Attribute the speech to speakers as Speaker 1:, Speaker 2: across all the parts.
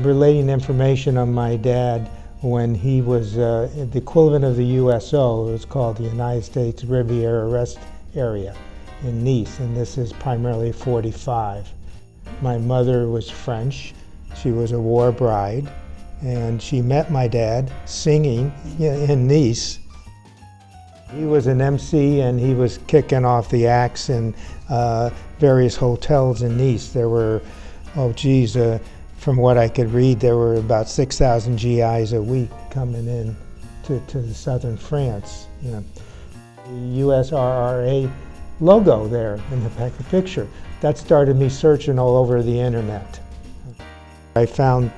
Speaker 1: relating information on my dad when he was the equivalent of the USO. It was called the United States Riviera Rest Area in Nice, and this is primarily 45. My mother was French. She was a war bride, and she met my dad singing in Nice. He was an MC, and he was kicking off the acts in various hotels in Nice. There were, from what I could read, there were about 6,000 GIs a week coming in to southern France. The USRRA logo there in the picture. That started me searching all over the internet. I found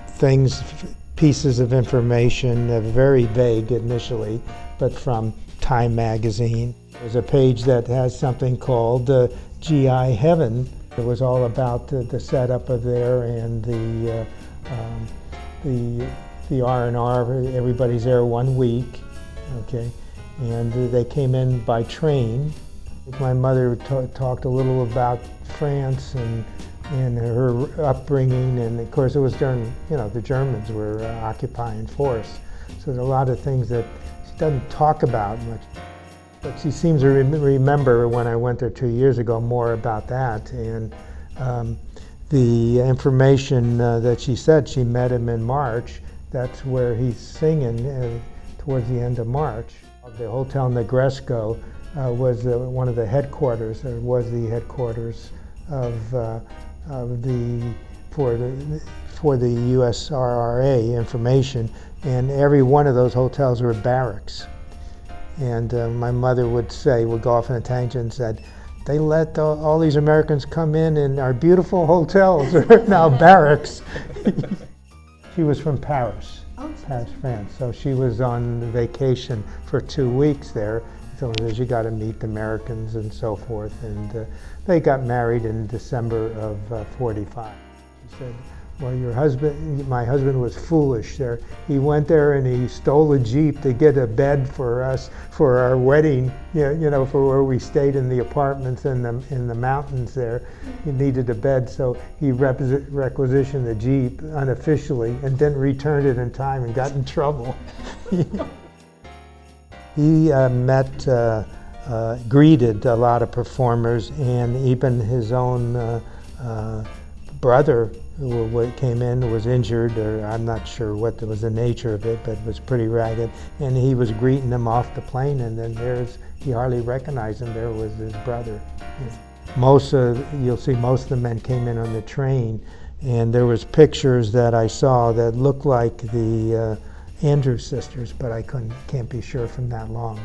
Speaker 1: pieces of information, very vague initially, but from Time magazine. There's a page that has something called GI Heaven. It was all about the setup of there and the R&R. Everybody's there 1 week, okay, and they came in by train. My mother talked a little about France and her upbringing, and of course it was during, the Germans were occupying force. So there's a lot of things that she doesn't talk about much. But she seems to remember when I went there 2 years ago more about that. And the information that she said, she met him in March. That's where he's singing towards the end of March. The Hotel Negresco was one of the headquarters, or was the headquarters for the USRRA information, and every one of those hotels were barracks. And my mother would go off on a tangent and said, they let all these Americans come in our beautiful hotels are now barracks. She was from Paris, Paris, France. So she was on vacation for 2 weeks there. So she got to meet the Americans and so forth. And they got married in December of 45. She said, well, my husband was foolish there. He went there and he stole a Jeep to get a bed for us for our wedding, for where we stayed in the apartments in the mountains there. He needed a bed, so he requisitioned the Jeep unofficially and didn't return it in time and got in trouble. He greeted a lot of performers, and even his own brother who came in was injured, or I'm not sure what was the nature of it, but it was pretty ragged. And he was greeting them off the plane, and then he hardly recognized him. There was his brother. You'll see most of the men came in on the train, and there was pictures that I saw that looked like the Andrews sisters, but I can't be sure from that long.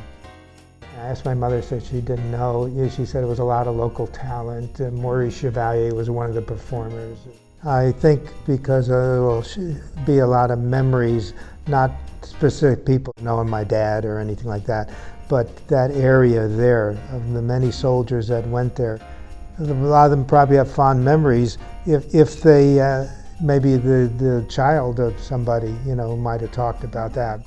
Speaker 1: I asked my mother, said she didn't know. She said it was a lot of local talent. Maurice Chevalier was one of the performers. I think because there will be a lot of memories, not specific people knowing my dad or anything like that, but that area there of the many soldiers that went there. A lot of them probably have fond memories if they maybe the child of somebody might have talked about that.